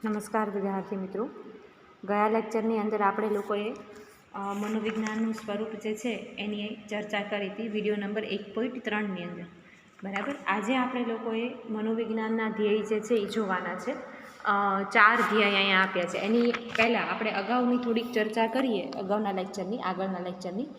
નમસ્કાર વિદ્યાર્થી મિત્રો, ગયા લેક્ચરની અંદર આપણે લોકોએ મનોવિજ્ઞાનનું સ્વરૂપ જે છે એની ચર્ચા કરી હતી વિડીયો નંબર 1.3ની અંદર. બરાબર. આજે આપણે લોકોએ મનોવિજ્ઞાનના ધ્યેય જે છે એ જોવાના છે. 4 ધ્યેય અહીંયા આપ્યા છે. એની પહેલાં આપણે અગાઉની થોડીક ચર્ચા કરીએ, આગળના લેક્ચરની.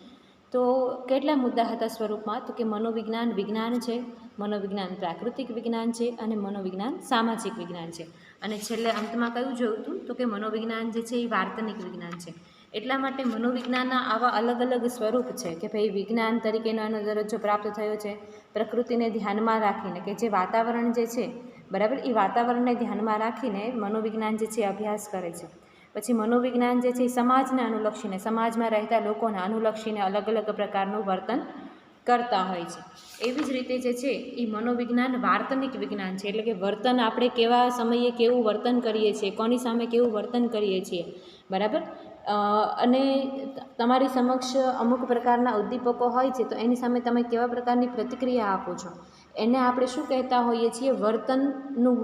તો કેટલા મુદ્દા હતા સ્વરૂપમાં? તો કે મનોવિજ્ઞાન વિજ્ઞાન છે, મનોવિજ્ઞાન પ્રાકૃતિક વિજ્ઞાન છે અને મનોવિજ્ઞાન સામાજિક વિજ્ઞાન છે. અને છેલ્લે અંતમાં કયું જોયું હતું? તો કે મનોવિજ્ઞાન જે છે એ વાર્તનિક વિજ્ઞાન છે. એટલા માટે મનોવિજ્ઞાનના આવા અલગ અલગ સ્વરૂપ છે કે ભાઈ વિજ્ઞાન તરીકેનો એનો દરજ્જો પ્રાપ્ત થયો છે પ્રકૃતિને ધ્યાનમાં રાખીને, કે જે વાતાવરણ જે છે, બરાબર, એ વાતાવરણને ધ્યાનમાં રાખીને મનોવિજ્ઞાન જે છે અભ્યાસ કરે છે. પછી મનોવિજ્ઞાન જે છે એ સમાજને અનુલક્ષીને, સમાજમાં રહેતા લોકોને અનુલક્ષીને અલગ અલગ પ્રકારનું વર્તન કરતા હોય છે. એવી જ રીતે જે છે એ મનોવિજ્ઞાન વાર્તનિક વિજ્ઞાન છે, એટલે કે વર્તન આપણે કેવા સમયે કેવું વર્તન કરીએ છીએ, કોની સામે કેવું વર્તન કરીએ છીએ, બરાબર. અને તમારી સમક્ષ અમુક પ્રકારના ઉદ્દીપકો હોય છે તો એની સામે તમે કેવા પ્રકારની પ્રતિક્રિયા આપો છો, એને આપણે શું કહેતા હોઈએ છીએ? વર્તનનું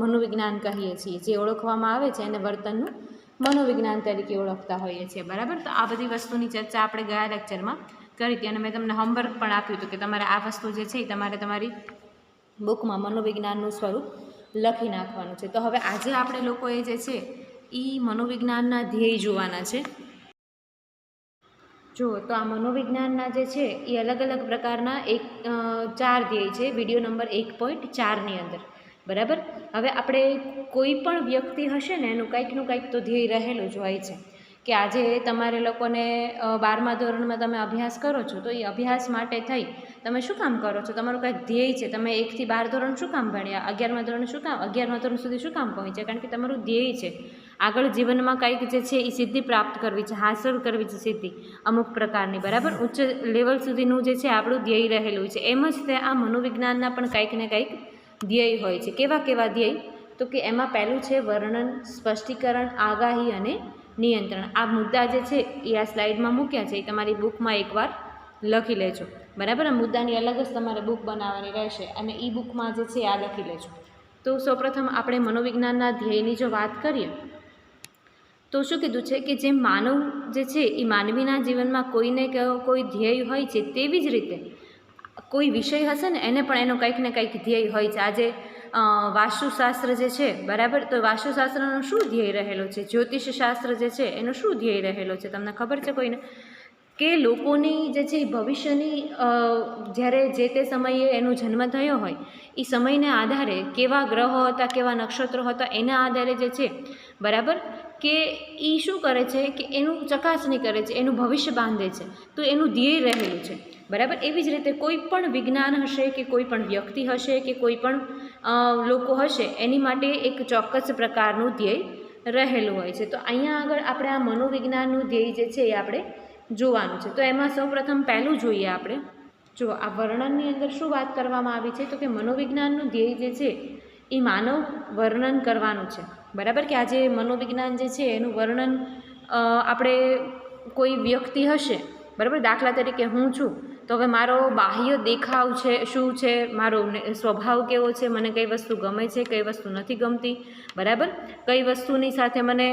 મનોવિજ્ઞાન કહીએ છીએ. જે ઓળખવામાં આવે છે એને વર્તનનું મનોવિજ્ઞાન તરીકે ઓળખતા હોઈએ છીએ, બરાબર. તો આ બધી વસ્તુની ચર્ચા આપણે ગયા લેક્ચરમાં કરી હતી અને મેં તમને હોમવર્ક પણ આપ્યું હતું કે તમારે આ વસ્તુ જે છે એ તમારે તમારી બુકમાં મનોવિજ્ઞાનનું સ્વરૂપ લખી નાખવાનું છે. તો હવે આજે આપણે લોકોએ જે છે એ મનોવિજ્ઞાનના ધ્યેય જોવાના છે. જુઓ, તો આ મનોવિજ્ઞાનના જે છે એ અલગ અલગ પ્રકારના 4 ધ્યેય છે વિડીયો નંબર 1.4ની અંદર, બરાબર. હવે આપણે કોઈ પણ વ્યક્તિ હશે ને એનું કંઈકનું કંઈક તો ધ્યેય રહેલું જ હોય છે. કે આજે તમારે લોકોને 12મા ધોરણમાં તમે અભ્યાસ કરો છો તો એ અભ્યાસ માટે થઈ તમે શું કામ કરો છો? તમારું કંઈક ધ્યેય છે. તમે 1 થી 12 ધોરણ શું કામ ભણ્યા? 11મા ધોરણ સુધી શું કામ પહોંચ્યા? કારણ કે તમારું ધ્યેય છે આગળ જીવનમાં કંઈક જે છે એ સિદ્ધિ પ્રાપ્ત કરવી છે, હાંસલ કરવી છે સિદ્ધિ અમુક પ્રકારની, બરાબર. ઉચ્ચ લેવલ સુધીનું જે છે આપણું ધ્યેય રહેલું છે. એમ જ તે આ મનોવિજ્ઞાનના પણ કંઈક ને કંઈક ધ્યેય હોય છે. કેવા કેવા ધ્યેય? તો કે એમાં પહેલું છે વર્ણન, સ્પષ્ટીકરણ, આગાહી અને નિયંત્રણ. આ મુદ્દા જે છે એ આ સ્લાઇડમાં મૂક્યા છે, એ તમારી બુકમાં એકવાર લખી લેજો, બરાબર. આ મુદ્દાની અલગ જ તમારે બુક બનાવવાની રહેશે અને એ બુકમાં જે છે આ લખી લેજો. તો સૌપ્રથમ આપણે મનોવિજ્ઞાનના ધ્યેયની જો વાત કરીએ તો શું કીધું છે કે જે માનવ જે છે એ માનવીના જીવનમાં કોઈને કોઈ ધ્યેય હોય છે, તેવી જ રીતે કોઈ વિષય હશે ને એને પણ એનો કંઈક ને કંઈક ધ્યેય હોય છે. આજે વાસ્તુશાસ્ત્ર જે છે, બરાબર, તો વાસ્તુશાસ્ત્રનો શું ધ્યેય રહેલો છે? જ્યોતિષશાસ્ત્ર જે છે એનો શું ધ્યેય રહેલો છે? તમને ખબર છે કોઈને? કે લોકોની જે છે ભવિષ્યની જ્યારે જે તે સમયે એનો જન્મ થયો હોય એ સમયને આધારે કેવા ગ્રહો હતા, કેવા નક્ષત્રો હતા, એના આધારે જે છે, બરાબર, કે એ શું કરે છે કે એનું ચકાસણી કરે છે, એનું ભવિષ્ય બાંધે છે. તો એનું ધ્યેય રહેલું છે, બરાબર. એવી જ રીતે કોઈ પણ વિજ્ઞાન હશે કે કોઈ પણ વ્યક્તિ હશે કે કોઈ પણ લોકો હશે, એની માટે એક ચોક્કસ પ્રકારનું ધ્યેય રહેલું હોય છે. તો અહીંયા આગળ આપણે આ મનોવિજ્ઞાનનું ધ્યેય જે છે એ આપણે જોવાનું છે. તો એમાં સૌપ્રથમ પહેલું જોઈએ આપણે. જો આ વર્ણનની અંદર શું વાત કરવામાં આવી છે? તો કે મનોવિજ્ઞાનનું ધ્યેય જે છે એ માનવ વર્ણન કરવાનું છે, બરાબર. કે આજે મનોવિજ્ઞાન જે છે એનું વર્ણન આપણે કોઈ વ્યક્તિ હશે, બરાબર. દાખલા તરીકે હું છું તો હવે મારો બાહ્ય દેખાવ છે શું છે, મારો સ્વભાવ કેવો છે, મને કઈ વસ્તુ ગમે છે, કઈ વસ્તુ નથી ગમતી, બરાબર, કઈ વસ્તુની સાથે મને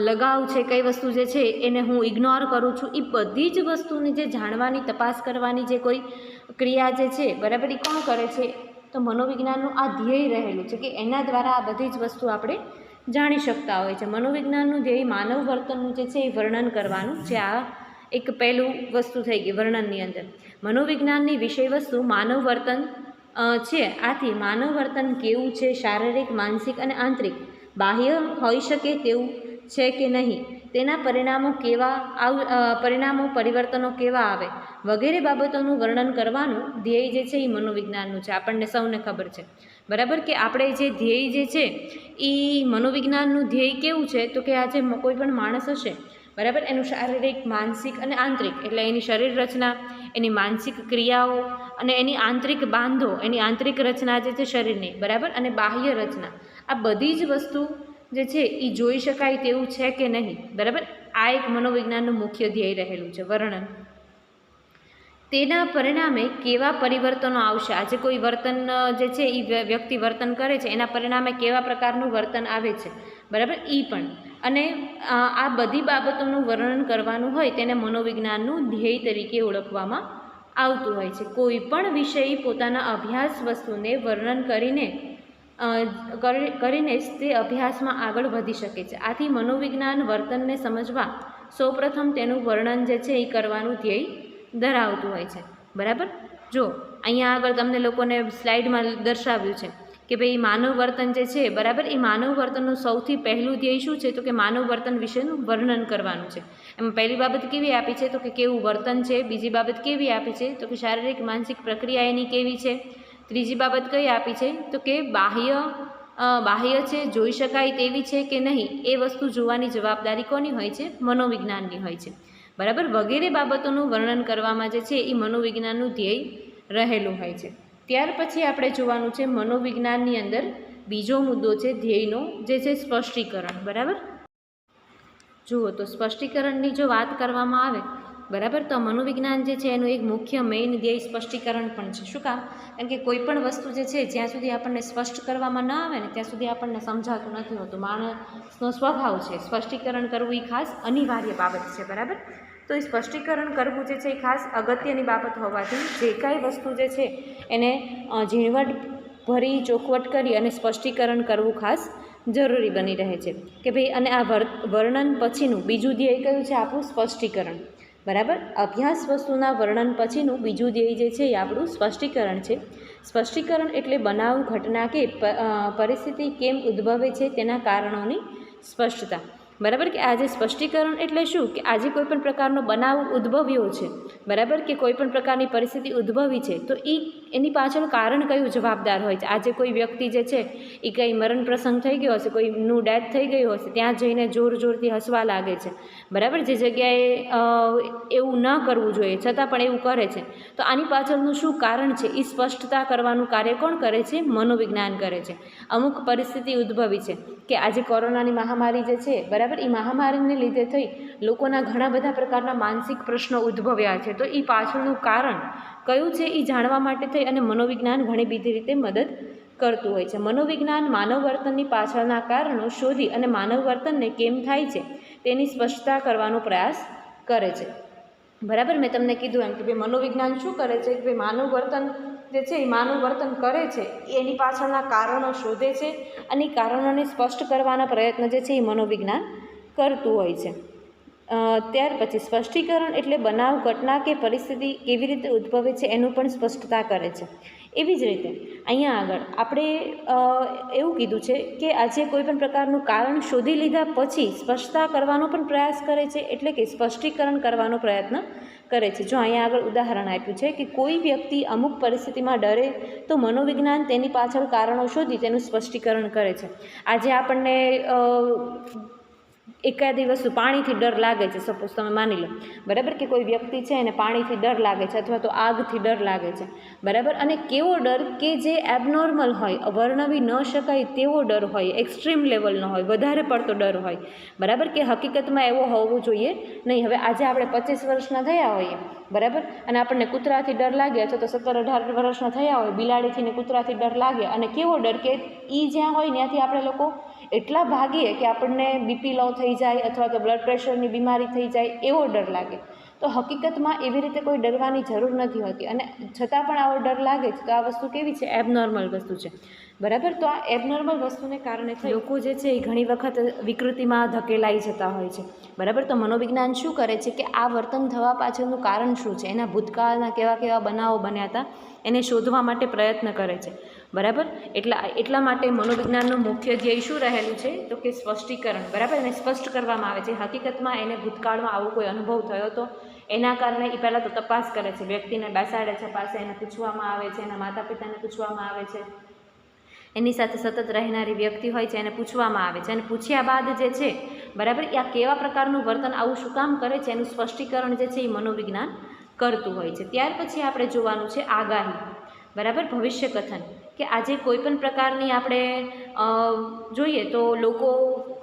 લગાવ છે, કઈ વસ્તુ જે છે એને હું ઇગ્નોર કરું છું, એ બધી જ વસ્તુની જે જાણવાની, તપાસ કરવાની જે કોઈ ક્રિયા જે છે, બરાબર, એ કોણ કરે છે? તો મનોવિજ્ઞાનનું આ ધ્યેય રહેલું છે કે એના દ્વારા આ બધી જ વસ્તુ આપણે જાણી શકતા હોય છે. મનોવિજ્ઞાનનું ધ્યેય માનવ વર્તનનું જે છે એ વર્ણન કરવાનું છે. આ એક પહેલું વસ્તુ થઈ ગઈ વર્ણનની અંદર. મનોવિજ્ઞાનની વિષય વસ્તુ માનવ વર્તન છે. આથી માનવ વર્તન કેવું છે, શારીરિક, માનસિક અને આંતરિક, બાહ્ય હોઈ શકે તેવું છે કે નહીં, તેના પરિવર્તનો કેવા આવે વગેરે બાબતોનું વર્ણન કરવાનું ધ્યેય જે છે એ મનોવિજ્ઞાનનું છે. આપણને સૌને ખબર છે, બરાબર, કે આપણે જે ધ્યેય જે છે એ મનોવિજ્ઞાનનું ધ્યેય કેવું છે? તો કે આજે કોઈ પણ માણસ હશે, બરાબર, એનું શારીરિક, માનસિક અને આંતરિક, એટલે એની શરીર રચના, એની માનસિક ક્રિયાઓ અને એની આંતરિક બાંધો, એની આંતરિક રચના જે છે શરીરની, બરાબર, અને બાહ્ય રચના, આ બધી જ વસ્તુ જે છે એ જોઈ શકાય તેવું છે કે નહીં, બરાબર. આ એક મનોવિજ્ઞાનનું મુખ્ય ધ્યેય રહેલું છે, વર્ણન. તેના પરિણામે કેવા પરિવર્તનો આવશે. આજે કોઈ વર્તન જે છે એ વ્યક્તિ વર્તન કરે છે એના પરિણામે કેવા પ્રકારનું વર્તન આવે છે, બરાબર, એ પણ. અને આ બધી બાબતોનું વર્ણન કરવાનું હોય તેને મનોવિજ્ઞાનનું ધ્યેય તરીકે ઓળખવામાં આવતું હોય છે. કોઈ પણ વિષય પોતાના અભ્યાસ વસ્તુને વર્ણન કરીને જ તે અભ્યાસમાં આગળ વધી શકે છે. આથી મનોવિજ્ઞાન વર્તનને સમજવા સૌપ્રથમ તેનું વર્ણન જે છે એ કરવાનું ધ્યેય ધરાવતું હોય છે, બરાબર. જો અહીંયા આગળ તમને લોકોને સ્લાઇડમાં દર્શાવ્યું છે કે ભાઈ માનવ વર્તન જે છે, બરાબર, એ માનવ વર્તનનું સૌથી પહેલું ધ્યેય શું છે, તો કે માનવ વર્તન વિશેનું વર્ણન કરવાનું છે. એમાં પહેલી બાબત કેવી આપી છે, તો કે કેવું વર્તન છે. બીજી બાબત કેવી આપી છે, તો કે શારીરિક માનસિક પ્રક્રિયા એની કેવી છે. ત્રીજી બાબત કઈ આપી છે, તો કે બાહ્ય છે, જોઈ શકાય તેવી છે કે નહીં, એ વસ્તુ જોવાની જવાબદારી કોની હોય છે, મનોવિજ્ઞાનની હોય છે, બરાબર. વગેરે બાબતોનું વર્ણન કરવામાં જે છે એ મનોવિજ્ઞાનનું ધ્યેય રહેલું હોય છે. ત્યાર પછી આપણે જોવાનું છે મનોવિજ્ઞાનની અંદર બીજો મુદ્દો છે ધ્યેયનો, જે છે સ્પષ્ટીકરણ, બરાબર. જુઓ તો સ્પષ્ટીકરણની જો વાત કરવામાં આવે, બરાબર, તો મનોવિજ્ઞાન જે છે એનું એક મુખ્ય મેઇન ધ્યેય સ્પષ્ટીકરણ પણ છે. શું કામ? કારણ કે કોઈ પણ વસ્તુ જે છે જ્યાં સુધી આપણને સ્પષ્ટ કરવામાં ના આવે ને ત્યાં સુધી આપણને સમજાતું નથી હોતું. માણસનો સ્વભાવ છે સ્પષ્ટીકરણ કરવું એ ખાસ અનિવાર્ય બાબત છે, બરાબર. તો એ સ્પષ્ટીકરણ કરવું જે છે એ ખાસ અગત્યની બાબત હોવાથી જે કાંઈ વસ્તુ જે છે એને ઝીણવટ ભરી ચોખવટ કરી અને સ્પષ્ટીકરણ કરવું ખાસ જરૂરી બની રહે છે કે ભાઈ. અને આ વર્ણન પછીનું બીજું ધ્યેય કયું છે, આપણું સ્પષ્ટીકરણ, બરાબર. અભ્યાસ વસ્તુના વર્ણન પછીનું બીજું ધ્યેય જે છે એ આપણું સ્પષ્ટીકરણ છે. સ્પષ્ટીકરણ એટલે બનાવ, ઘટના કે પરિસ્થિતિ કેમ ઉદ્ભવે છે તેના કારણોની સ્પષ્ટતા, બરાબર. કે આજે સ્પષ્ટીકરણ એટલે શું, કે આજે કોઈ પણ પ્રકારનો બનાવ ઉદ્ભવ્યો છે, બરાબર, કે કોઈ પણ પ્રકારની પરિસ્થિતિ ઉદ્ભવી છે, તો એની પાછળ કારણ કયું જવાબદાર હોય છે. આજે કોઈ વ્યક્તિ જે છે એ કંઈ મરણ પ્રસંગ થઈ ગયો હશે, કોઈનું ડેથ થઈ ગયું હશે, ત્યાં જઈને જોરથી હસવા લાગે છે, બરાબર, જે જગ્યાએ એવું ન કરવું જોઈએ છતાં પણ એવું કરે છે. તો આની પાછળનું શું કારણ છે એ સ્પષ્ટતા કરવાનું કાર્ય કોણ કરે છે, મનોવિજ્ઞાન કરે છે. અમુક પરિસ્થિતિ ઉદ્ભવી છે કે આજે કોરોનાની મહામારી જે છે, બરાબર, એ મહામારીને લીધે થઈ લોકોના ઘણા બધા પ્રકારના માનસિક પ્રશ્નો ઉદ્ભવ્યા છે. તો એ પાછળનું કારણ કયું છે એ જાણવા માટે થઈ અને મનોવિજ્ઞાન ઘણી બધી રીતે મદદ કરતું હોય છે. મનોવિજ્ઞાન માનવ વર્તનની પાછળના કારણો શોધી અને માનવ વર્તનને કેમ થાય છે તેની સ્પષ્ટતા કરવાનો પ્રયાસ કરે છે, બરાબર. મેં તમને કીધું એમ કે ભાઈ મનોવિજ્ઞાન શું કરે છે કે ભાઈ માનવ વર્તન જે છે એ માનવ વર્તન કરે છે એની પાછળના કારણો શોધે છે અને એ કારણોને સ્પષ્ટ કરવાના પ્રયત્ન જે છે એ મનોવિજ્ઞાન કરતું હોય છે. ત્યાર પછી સ્પષ્ટીકરણ એટલે બનાવ, ઘટના કે પરિસ્થિતિ કેવી રીતે ઉદ્ભવે છે એનું પણ સ્પષ્ટતા કરે છે. એવી જ રીતે અહીંયા આગળ આપણે એવું કીધું છે કે આજે કોઈ પણ પ્રકારનું કારણ શોધી લીધા પછી સ્પષ્ટતા કરવાનો પણ પ્રયાસ કરે છે, એટલે કે સ્પષ્ટીકરણ કરવાનો પ્રયત્ન કરે છે. જો અહીંયા આગળ ઉદાહરણ આપ્યું છે કે કોઈ વ્યક્તિ અમુક પરિસ્થિતિમાં ડરે તો મનોવિજ્ઞાન તેની પાછળ કારણો શોધી તેનું સ્પષ્ટીકરણ કરે છે. આજે આપણને એકાદી વસ્તુ પાણીથી ડર લાગે છે, સપોઝ તમે માની લો, બરાબર, કે કોઈ વ્યક્તિ છે એને પાણીથી ડર લાગે છે અથવા તો આગથી ડર લાગે છે, બરાબર. અને કેવો ડર કે જે એબનોર્મલ હોય, વર્ણવી ન શકાય તેવો ડર હોય, એક્સ્ટ્રીમ લેવલનો હોય, વધારે પડતો ડર હોય, બરાબર, કે હકીકતમાં એવો હોવો જોઈએ નહીં. હવે આજે આપણે 25 વર્ષના થયા હોઈએ, બરાબર, અને આપણને કૂતરાથી ડર લાગે અથવા તો 17-18 વર્ષના થયા હોય, બિલાડીથી ને કૂતરાથી ડર લાગે, અને કેવો ડર કે એ જ્યાં હોય ત્યાંથી આપણે લોકો એટલા ભાગીએ કે આપણને બીપી લો થઈ જાય અથવા તો બ્લડ પ્રેશરની બીમારી થઈ જાય, એવો ડર લાગે. તો હકીકતમાં એવી રીતે કોઈ ડરવાની જરૂર નથી હોતી, અને છતાં પણ આવો ડર લાગે છે તો આ વસ્તુ કેવી છે, એબનોર્મલ વસ્તુ છે, બરાબર. તો આ એબનોર્મલ વસ્તુને કારણે લોકો જે છે એ ઘણી વખત વિકૃતિમાં ધકેલાઈ જતા હોય છે, બરાબર. તો મનોવિજ્ઞાન શું કરે છે કે આ વર્તન થવા પાછળનું કારણ શું છે, એના ભૂતકાળના કેવા કેવા બનાવો બન્યા હતા એને શોધવા માટે પ્રયત્ન કરે છે, બરાબર. એટલા માટે મનોવિજ્ઞાનનું મુખ્ય ધ્યેય શું રહેલું છે, તો કે સ્પષ્ટીકરણ, બરાબર. એને સ્પષ્ટ કરવામાં આવે છે હકીકતમાં એને ભૂતકાળમાં આવો કોઈ અનુભવ થયો હતો, એના કારણે એ પહેલાં તો તપાસ કરે છે, વ્યક્તિને બેસાડે છે પાસે, એને પૂછવામાં આવે છે, એના માતા પિતાને પૂછવામાં આવે છે, એની સાથે સતત રહેનારી વ્યક્તિ હોય છે એને પૂછવામાં આવે છે, અને પૂછ્યા બાદ જે છે, બરાબર, આ કેવા પ્રકારનું વર્તન આવું શું કામ કરે છે એનું સ્પષ્ટીકરણ જે છે એ મનોવિજ્ઞાન કરતું હોય છે. ત્યાર પછી આપણે જોવાનું છે આગાહી, બરાબર, ભવિષ્ય કથન, કે આજે કોઈ પણ પ્રકારની આપણે જોઈએ તો લોકો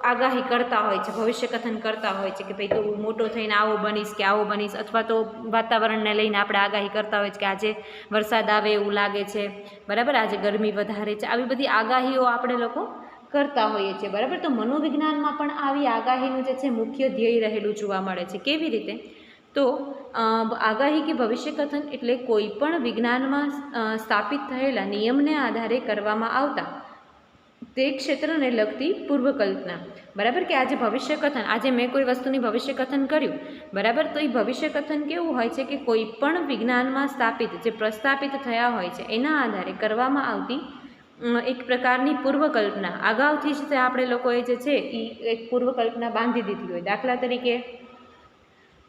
આગાહી કરતા હોય છે, ભવિષ્ય કથન કરતા હોય છે કે ભાઈ તું મોટો થઈને આવો બનીશ કે આવો બનીશ, અથવા તો વાતાવરણને લઈને આપણે આગાહી કરતા હોય છે કે આજે વરસાદ આવે એવું લાગે છે, બરાબર, આજે ગરમી વધારે છે, આવી બધી આગાહીઓ આપણે લોકો કરતા હોઈએ છીએ, બરાબર. તો મનોવિજ્ઞાનમાં પણ આવી આગાહીનું જે છે મુખ્ય ધ્યેય રહેલું જોવા મળે છે. કેવી રીતે? તો આગાહી કે ભવિષ્ય કથન એટલે કોઈ પણ વિજ્ઞાનમાં સ્થાપિત થયેલા નિયમને આધારે કરવામાં આવતા તે ક્ષેત્રને લગતી પૂર્વકલ્પના, બરાબર. કે આજે ભવિષ્ય કથન, આજે મેં કોઈ વસ્તુની ભવિષ્ય કથન કર્યું, બરાબર, તો એ ભવિષ્ય કથન કેવું હોય છે કે કોઈ પણ વિજ્ઞાનમાં સ્થાપિત જે પ્રસ્થાપિત થયા હોય છે એના આધારે કરવામાં આવતી એક પ્રકારની પૂર્વકલ્પના, અગાઉથી જ તે આપણે લોકોએ જે છે એ એક પૂર્વકલ્પના બાંધી દીધી હોય. દાખલા તરીકે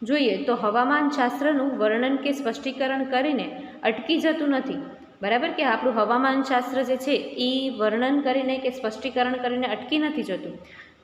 જોઈએ તો હવામાનશાસ્ત્રનું વર્ણન કે સ્પષ્ટીકરણ કરીને અટકી જતું નથી, બરાબર. કે આપણું હવામાનશાસ્ત્ર જે છે એ વર્ણન કરીને કે સ્પષ્ટીકરણ કરીને અટકી નથી જતું,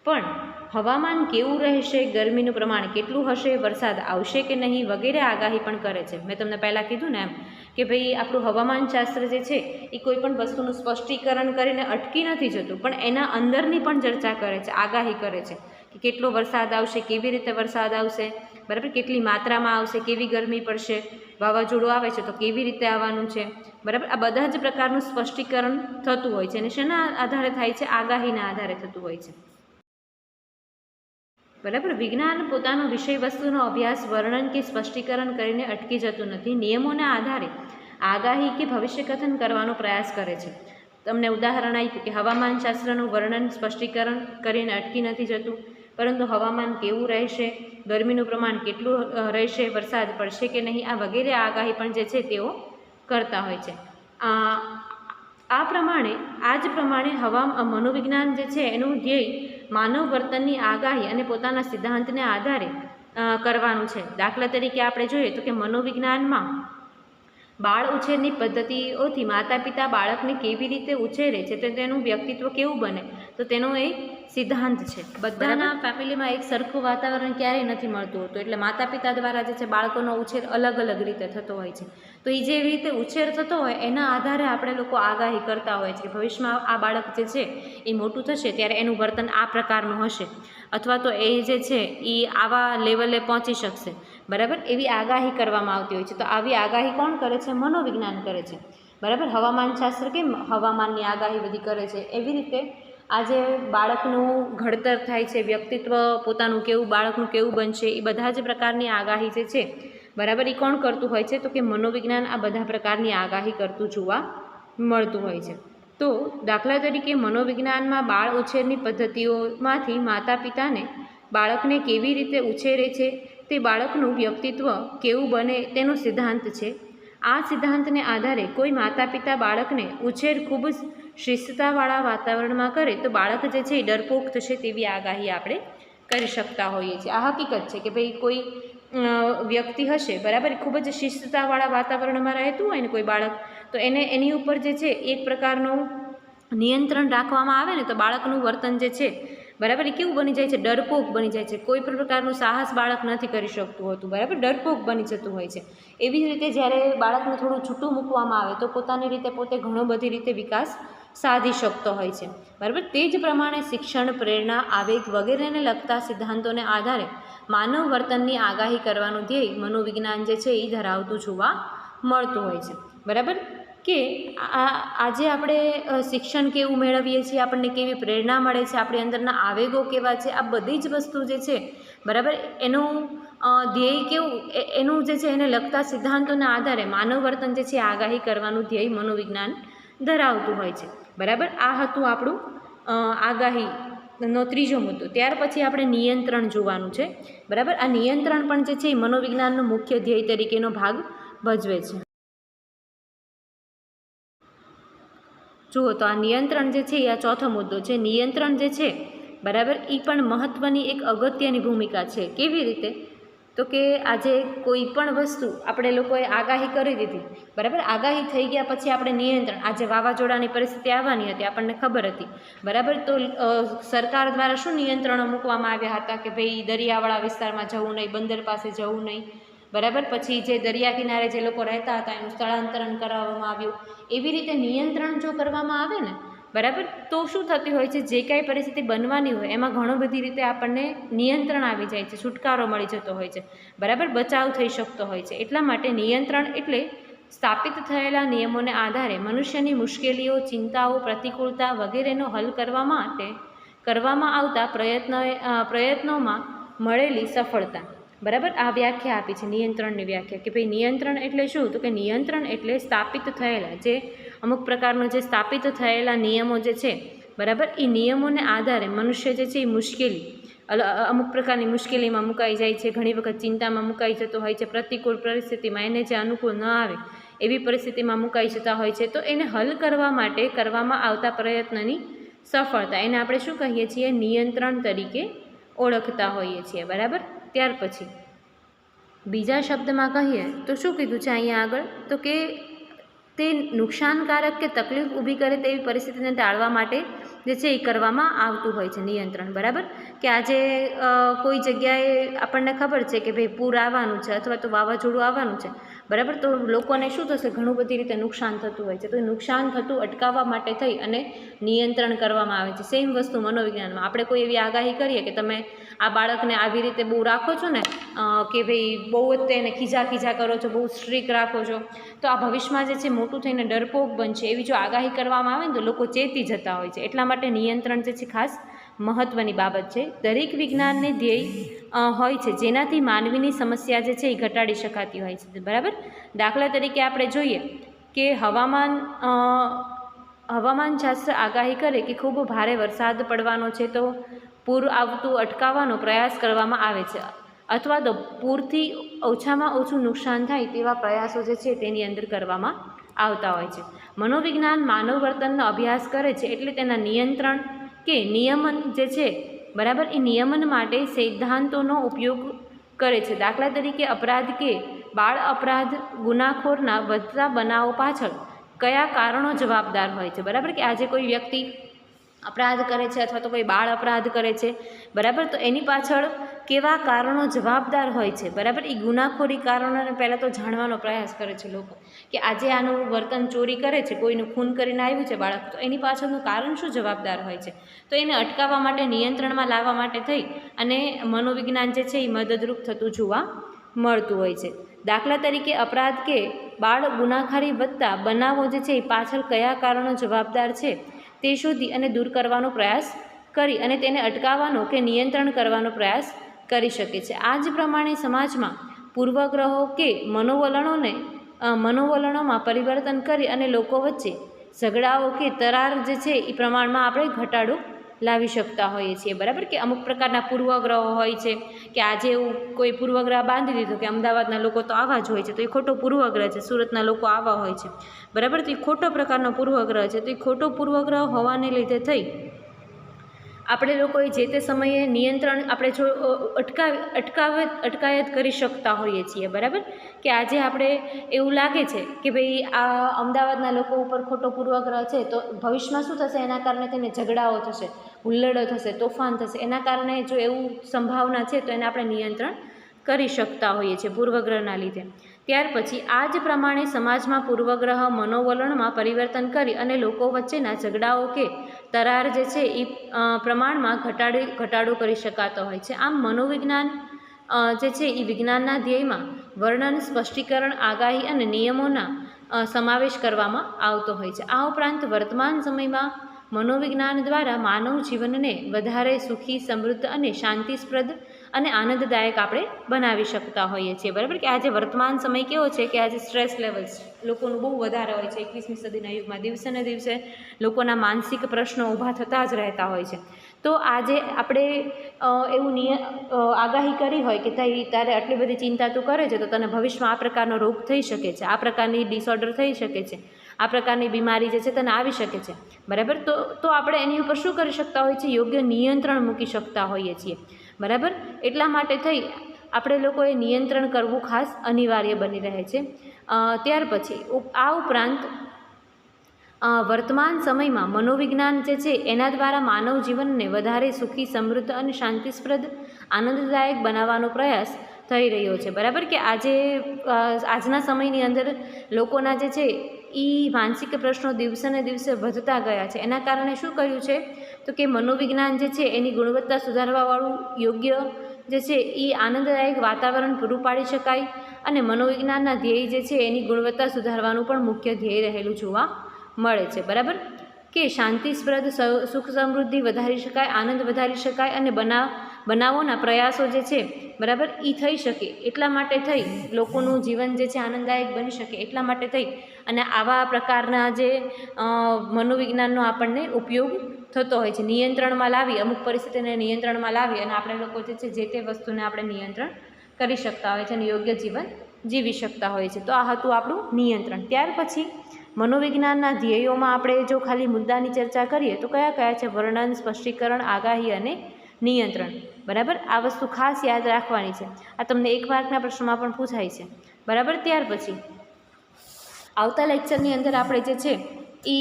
પણ હવામાન કેવું રહેશે, ગરમીનું પ્રમાણ કેટલું હશે, વરસાદ આવશે કે નહીં વગેરે આગાહી પણ કરે છે. મેં તમને પહેલાં કીધું ને એમ કે ભાઈ આપણું હવામાનશાસ્ત્ર જે છે એ કોઈ પણ વસ્તુનું સ્પષ્ટીકરણ કરીને અટકી નથી જતું, પણ એના અંદરની પણ ચર્ચા કરે છે, આગાહી કરે છે કે કેટલો વરસાદ આવશે, કેવી રીતે વરસાદ આવશે, બરાબર, કેટલી માત્રામાં આવશે, કેવી ગરમી પડશે, વાવાઝોડું આવે છે તો કેવી રીતે આવવાનું છે, બરાબર. આ બધા જ પ્રકારનું સ્પષ્ટીકરણ થતું હોય છે અને શેના આધારે થાય છે? આગાહીના આધારે થતું હોય છે, બરાબર. વિજ્ઞાન પોતાનો વિષય વસ્તુનો અભ્યાસ, વર્ણન કે સ્પષ્ટીકરણ કરીને અટકી જતું નથી, નિયમોના આધારે આગાહી કે ભવિષ્ય કથન કરવાનો પ્રયાસ કરે છે. તમને ઉદાહરણ આપ્યું કે હવામાનશાસ્ત્રનું વર્ણન સ્પષ્ટીકરણ કરીને અટકી નથી જતું, પરંતુ હવામાન કેવું રહેશે, ગરમીનું પ્રમાણ કેટલું રહેશે, વરસાદ પડશે કે નહીં, આ વગેરે આગાહી પણ જે છે તેઓ કરતા હોય છે. આ જ પ્રમાણે મનોવિજ્ઞાન જે છે એનું ધ્યેય માનવ વર્તનની આગાહી અને પોતાના સિદ્ધાંતને આધારે કરવાનું છે. દાખલા તરીકે આપણે જોઈએ તો કે મનોવિજ્ઞાનમાં બાળ ઉછેરની પદ્ધતિઓથી માતા પિતા બાળકને કેવી રીતે ઉછેરે છે તો તેનું વ્યક્તિત્વ કેવું બને, તો તેનો એક સિદ્ધાંત છે. બધાના ફેમિલીમાં એક સરખું વાતાવરણ ક્યારેય નથી મળતું હોતું, એટલે માતા પિતા દ્વારા જે છે બાળકોનો ઉછેર અલગ અલગ રીતે થતો હોય છે. તો એ જેવી રીતે ઉછેર થતો હોય એના આધારે આપણે લોકો આગાહી કરતા હોય છે કે ભવિષ્યમાં આ બાળક જે છે એ મોટું થશે ત્યારે એનું વર્તન આ પ્રકારનું હશે, અથવા તો એ જે છે એ આવા લેવલે પહોંચી શકશે, બરાબર, એવી આગાહી કરવામાં આવતી હોય છે. તો આવી આગાહી કોણ કરે છે? મનોવિજ્ઞાન કરે છે, બરાબર. હવામાનશાસ્ત્ર કેમ હવામાનની આગાહી બધી કરે છે, એવી રીતે આજે બાળકનું ઘડતર થાય છે, વ્યક્તિત્વ પોતાનું કેવું, બાળકનું કેવું બનશે, એ બધા જ પ્રકારની આગાહી જે છે, બરાબર, એ કોણ કરતું હોય છે? તો કે મનોવિજ્ઞાન આ બધા પ્રકારની આગાહી કરતું જોવા મળતું હોય છે. તો દાખલા તરીકે મનોવિજ્ઞાનમાં બાળ ઉછેરની પદ્ધતિઓમાંથી માતા પિતાને બાળકને કેવી રીતે ઉછેરે છે, તે બાળકનું વ્યક્તિત્વ કેવું બને તેનો સિદ્ધાંત છે. આ સિદ્ધાંતને આધારે કોઈ માતા પિતા બાળકને ઉછેર ખૂબ જ શિસ્તતાવાળા વાતાવરણમાં કરે તો બાળક જે છે એ ડરપોક થશે તેવી આગાહી આપણે કરી શકતા હોઈએ છીએ. આ હકીકત છે કે ભાઈ કોઈ વ્યક્તિ હશે, બરાબર, ખૂબ જ શિસ્તતાવાળા વાતાવરણમાં રહેતું હોય ને કોઈ બાળક, તો એની ઉપર જે છે એક પ્રકારનું નિયંત્રણ રાખવામાં આવે ને તો બાળકનું વર્તન જે છે, બરાબર, એ કેવું બની જાય છે? ડરપોક બની જાય છે. કોઈ પણ પ્રકારનું સાહસ બાળક નથી કરી શકતું હોતું, બરાબર, ડરપોક બની જતું હોય છે. એવી જ રીતે જ્યારે બાળકને થોડું છૂટું મૂકવામાં આવે તો પોતાની રીતે પોતે ઘણો બધી રીતે વિકાસ સાધી શકતો હોય છે, બરાબર. તે જ પ્રમાણે શિક્ષણ, પ્રેરણા, આવેગ વગેરેને લગતા સિદ્ધાંતોને આધારે માનવ વર્તનની આગાહી કરવાનું ધ્યેય મનોવિજ્ઞાન જે છે એ ધરાવતું જોવા મળતું હોય છે, બરાબર. કે આજે આપણે શિક્ષણ કેવું મેળવીએ છીએ, આપણને કેવી પ્રેરણા મળે છે, આપણી અંદરના આવેગો કેવા છે, આ બધી જ વસ્તુ જે છે, બરાબર, એનું ધ્યેય કેવું, એનું જે છે એને લગતા સિદ્ધાંતોના આધારે માનવ વર્તન જે છે આગાહી કરવાનું ધ્યેય મનોવિજ્ઞાન ધરાવતું હોય છે, બરાબર. આ હતું આપણું આગાહીનો ત્રીજો મુદ્દો. ત્યાર પછી આપણે નિયંત્રણ જોવાનું છે, બરાબર. આ નિયંત્રણ પણ જે છે એ મનોવિજ્ઞાનનો મુખ્ય ધ્યેય તરીકેનો ભાગ ભજવે છે. જુઓ તો આ નિયંત્રણ જે છે એ આ ચોથો મુદ્દો છે. નિયંત્રણ જે છે, બરાબર, એ પણ મહત્ત્વની એક અગત્યની ભૂમિકા છે. કેવી રીતે? તો કે આજે કોઈ પણ વસ્તુ આપણે લોકોએ આગાહી કરી દીધી, બરાબર, આગાહી થઈ ગયા પછી આપણે નિયંત્રણ, આજે વાવાઝોડાની પરિસ્થિતિ આવવાની હતી આપણને ખબર હતી, બરાબર, તો સરકાર દ્વારા શું નિયંત્રણો મૂકવામાં આવ્યા હતા કે ભાઈ દરિયાવાળા વિસ્તારમાં જવું નહીં, બંદર પાસે જવું નહીં, બરાબર. પછી જે દરિયા કિનારે જે લોકો રહેતા હતા એનું સ્થળાંતરણ કરાવવામાં આવ્યું. એવી રીતે નિયંત્રણ જો કરવામાં આવે ને, બરાબર, તો શું થતી હોય છે, જે કાંઈ પરિસ્થિતિ બનવાની હોય એમાં ઘણો બધી રીતે આપણને નિયંત્રણ આવી જાય છે, છુટકારો મળી જતો હોય છે, બરાબર, બચાવ થઈ શકતો હોય છે. એટલા માટે નિયંત્રણ એટલે સ્થાપિત થયેલા નિયમોને આધારે મનુષ્યની મુશ્કેલીઓ, ચિંતાઓ, પ્રતિકૂળતા વગેરેનો હલ કરવા માટે કરવામાં આવતા પ્રયત્નોમાં મળેલી સફળતા. બરાબર. આ વ્યાખ્યા આપી છે નિયંત્રણની વ્યાખ્યા, કે ભાઈ નિયંત્રણ એટલે શું, તો કે નિયંત્રણ એટલે સ્થાપિત થયેલા જે અમુક પ્રકારનો જે સ્થાપિત થયેલા નિયમો જે છે, બરાબર, એ નિયમોને આધારે મનુષ્ય જે છે એ મુશ્કેલી, અમુક પ્રકારની મુશ્કેલીમાં મુકાઈ જાય છે, ઘણી વખત ચિંતામાં મુકાઈ જતો હોય છે, પ્રતિકૂળ પરિસ્થિતિમાં એને જે અનુકૂળ ન આવે એવી પરિસ્થિતિમાં મુકાઈ જતા હોય છે. તો એને હલ કરવા માટે કરવામાં આવતા પ્રયત્નની સફળતા, એને આપણે શું કહીએ છીએ, નિયંત્રણ તરીકે ઓળખતા હોઈએ છીએ. બરાબર. ત્યાર પછી બીજા શબ્દમાં કહીએ તો શું કીધું છે અહીંયા આગળ, તો કે તે નુકસાનકારક કે તકલીફ ઊભી કરે તેવી પરિસ્થિતિને ટાળવા માટે જે છે એ કરવામાં આવતું હોય છે નિયંત્રણ. બરાબર. કે આજે કોઈ જગ્યાએ આપણને ખબર છે કે ભાઈ પૂર આવવાનું છે અથવા તો વાવાઝોડું આવવાનું છે, બરાબર, તો લોકોને શું થશે, ઘણું બધી રીતે નુકસાન થતું હોય છે. તો નુકસાન થતું અટકાવવા માટે થઈ અને નિયંત્રણ કરવામાં આવે છે. સેમ વસ્તુ મનોવિજ્ઞાનમાં આપણે કોઈ એવી આગાહી કરીએ કે તમે આ બાળકને આવી રીતે બહુ રાખો છો ને, કે ભાઈ બહુ જ તેને ખીજા કરો છો, બહુ સ્ટ્રીક રાખો છો, તો આ ભવિષ્યમાં જે છે મોટું થઈને ડરપોક બનશે, એવી જો આગાહી કરવામાં આવે ને તો લોકો ચેતી જતા હોય છે. એટલા માટે નિયંત્રણ જે છે ખાસ મહત્ત્વની બાબત છે. દરેક વિજ્ઞાનને ધ્યેય હોય છે જેનાથી માનવીની સમસ્યા જે છે એ ઘટાડી શકાતી હોય છે. બરાબર. દાખલા તરીકે આપણે જોઈએ કે હવામાનશાસ્ત્ર આગાહી કરે કે ખૂબ ભારે વરસાદ પડવાનો છે, તો પૂર આવતું અટકાવવાનો પ્રયાસ કરવામાં આવે છે, અથવા તો પૂરથી ઓછામાં ઓછું નુકસાન થાય તેવા પ્રયાસો જે છે તેની અંદર કરવામાં આવતા હોય છે. મનોવિજ્ઞાન માનવ વર્તનનો અભ્યાસ કરે છે, એટલે તેના નિયંત્રણ કે નિયમન જે છે, બરાબર, એ નિયમન માટે સિદ્ધાંતોનો ઉપયોગ કરે છે. દાખલા તરીકે અપરાધ કે બાળ અપરાધ ગુનાખોરના વધતા બનાવો પાછળ કયા કારણો જવાબદાર હોય છે. બરાબર. કે આજે કોઈ વ્યક્તિ અપરાધ કરે છે અથવા તો કોઈ બાળ અપરાધ કરે છે, બરાબર, તો એની પાછળ કેવા કારણો જવાબદાર હોય છે, બરાબર, એ ગુનાખોરી કારણોને પહેલાં તો જાણવાનો પ્રયાસ કરે છે લોકો, કે આજે આનું વર્તન ચોરી કરે છે, કોઈનું ખૂન કરીને આવ્યું છે બાળક, તો એની પાછળનું કારણ શું જવાબદાર હોય છે. તો એને અટકાવવા માટે, નિયંત્રણમાં લાવવા માટે થઈ અને મનોવિજ્ઞાન જે છે એ મદદરૂપ થતું જોવા મળતું હોય છે. દાખલા તરીકે અપરાધ કે બાળ ગુનાખારી વધતા બનાવો જે છે એ પાછળ કયા કારણો જવાબદાર છે તે શોધી અને દૂર કરવાનો પ્રયાસ કરી અને તેને અટકાવવાનો કે નિયંત્રણ કરવાનો પ્રયાસ કરી શકે છે. આ જ પ્રમાણે સમાજમાં પૂર્વગ્રહો કે મનોવલણોમાં પરિવર્તન કરી અને લોકો વચ્ચે ઝઘડાઓ કે તરાર જે છે એ પ્રમાણમાં આપણે ઘટાડો લાવી શકતા હોઈએ છીએ. બરાબર. કે અમુક પ્રકારના પૂર્વગ્રહો હોય છે, કે આજે એવું કોઈ પૂર્વગ્રહ બાંધી દીધો કે અમદાવાદના લોકો તો આવા જ હોય છે, તો એ ખોટો પૂર્વગ્રહ છે, સુરતના લોકો આવા હોય છે, બરાબર, તો એ ખોટો પ્રકારનો પૂર્વગ્રહ છે. તો એ ખોટો પૂર્વગ્રહ હોવાને લીધે થઈ આપણે લોકોએ જે તે સમયે નિયંત્રણ આપણે જો અટકાયત કરી શકતા હોઈએ છીએ. બરાબર. કે આજે આપણે એવું લાગે છે કે ભાઈ આ અમદાવાદના લોકો ઉપર ખોટો પૂર્વગ્રહ છે, તો ભવિષ્યમાં શું થશે, એના કારણે તેને ઝઘડાઓ થશે, હુલ્લડો થશે, તોફાન થશે, એના કારણે જો એવું સંભાવના છે તો એને આપણે નિયંત્રણ કરી શકતા હોઈએ છીએ પૂર્વગ્રહના લીધે. ત્યાર પછી આ જ પ્રમાણે સમાજમાં પૂર્વગ્રહ મનોવલણમાં પરિવર્તન કરી અને લોકો વચ્ચેના ઝઘડાઓ કે તરાર જે છે એ પ્રમાણમાં ઘટાડો કરી શકાતો હોય છે. આમ મનોવિજ્ઞાન જે છે એ વિજ્ઞાનના ધ્યેયમાં વર્ણન, સ્પષ્ટીકરણ, આગાહી અને નિયમોના સમાવેશ કરવામાં આવતો હોય છે. આ ઉપરાંત વર્તમાન સમયમાં મનોવિજ્ઞાન દ્વારા માનવ જીવનને વધારે સુખી, સમૃદ્ધ અને શાંતિસ્પ્રદ અને આનંદદાયક આપણે બનાવી શકતા હોઈએ છીએ. બરાબર. કે આજે વર્તમાન સમય કેવો છે કે આજે સ્ટ્રેસ લેવલ્સ લોકોનું બહુ વધારે હોય છે. 21મી સદીના યુગમાં દિવસે ને દિવસે લોકોના માનસિક પ્રશ્નો ઊભા થતા જ રહેતા હોય છે. તો આજે આપણે એવું આગાહી કરી હોય કે તારે આટલી બધી ચિંતા તું કરે છે તો તને ભવિષ્યમાં આ પ્રકારનો રોગ થઈ શકે છે, આ પ્રકારની ડિસઓર્ડર થઈ શકે છે, આ પ્રકારની બીમારી જે છે તને આવી શકે છે. બરાબર. તો આપણે એની ઉપર શું કરી શકતા હોઈએ છીએ, યોગ્ય નિયંત્રણ મૂકી શકતા હોઈએ છીએ. બરાબર. એટલા માટે થઈ આપણે લોકોએ નિયંત્રણ કરવું ખાસ અનિવાર્ય બની રહે છે. ત્યાર પછી આ ઉપરાંત વર્તમાન સમયમાં મનોવિજ્ઞાન જે છે એના દ્વારા માનવ જીવનને વધારે સુખી, સમૃદ્ધ અને શાંતિસ્પ્રદ, આનંદદાયક બનાવવાનો પ્રયાસ થઈ રહ્યો છે, બરાબર. કે આજે આજના સમયની અંદર લોકોના જે છે એ માનસિક પ્રશ્નો દિવસે ને દિવસે વધતા ગયા છે. એના કારણે શું કર્યું છે તો કે મનોવિજ્ઞાન જે છે એની ગુણવત્તા સુધારવાવાળું યોગ્ય જે છે એ આનંદદાયક વાતાવરણ પૂરું પાડી શકાય, અને મનોવિજ્ઞાનના ધ્યેય જે છે એની ગુણવત્તા સુધારવાનું પણ મુખ્ય ધ્યેય રહેલું જોવા મળે છે, બરાબર. કે શાંતિસ્પ્રદ સુખ સમૃદ્ધિ વધારી શકાય, આનંદ વધારી શકાય, અને બનાવોના પ્રયાસો જે છે, બરાબર, એ થઈ શકે એટલા માટે થઈ લોકોનું જીવન જે છે આનંદદાયક બની શકે એટલા માટે થઈ અને આવા પ્રકારના જે મનોવિજ્ઞાનનો આપણને ઉપયોગ થતો હોય છે. નિયંત્રણમાં લાવી, અમુક પરિસ્થિતિને નિયંત્રણમાં લાવી અને આપણે લોકો જે છે જે તે વસ્તુને આપણે નિયંત્રણ કરી શકતા હોય છે અને યોગ્ય જીવન જીવી શકતા હોય છે. તો આ હતું આપણું નિયંત્રણ. ત્યાર પછી મનોવિજ્ઞાનના ધ્યેયોમાં આપણે જો ખાલી મુદ્દાની ચર્ચા કરીએ તો કયા કયા છે? વર્ણન, સ્પષ્ટીકરણ, આગાહી અને નિયંત્રણ, બરાબર. આ વસ્તુ ખાસ યાદ રાખવાની છે. આ તમને 1 માર્કના પ્રશ્નમાં પણ પૂછાય છે, બરાબર. ત્યાર પછી આવતા લેક્ચરની અંદર આપણે જે છે એ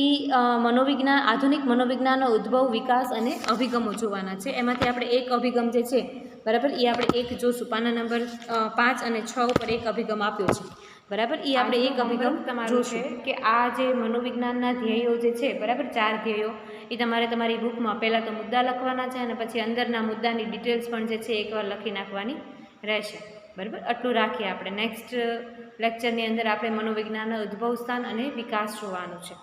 મનોવિજ્ઞાન, આધુનિક મનોવિજ્ઞાનનો ઉદ્ભવ, વિકાસ અને અભિગમો જોવાના છે. એમાંથી આપણે એક અભિગમ જે છે, બરાબર, એ આપણે એક જોશું. પાના નંબર 5 અને 6 ઉપર એક અભિગમ આપ્યો છે, બરાબર. એ આપણે એક અભિગમ જોશું કે આ જે મનોવિજ્ઞાનના ધ્યેયો જે છે, બરાબર, 4 ધ્યેયો, એ તમારે તમારી બુકમાં પહેલાં તો મુદ્દા લખવાના છે અને પછી અંદરના મુદ્દાની ડિટેલ્સ પણ જે છે એકવાર લખી નાખવાની રહેશે, બરાબર. આટલું રાખીએ આપણે. નેક્સ્ટ લેક્ચરની અંદર આપણે મનોવિજ્ઞાનના ઉદ્ભવ સ્થાન અને વિકાસ જોવાનું છે.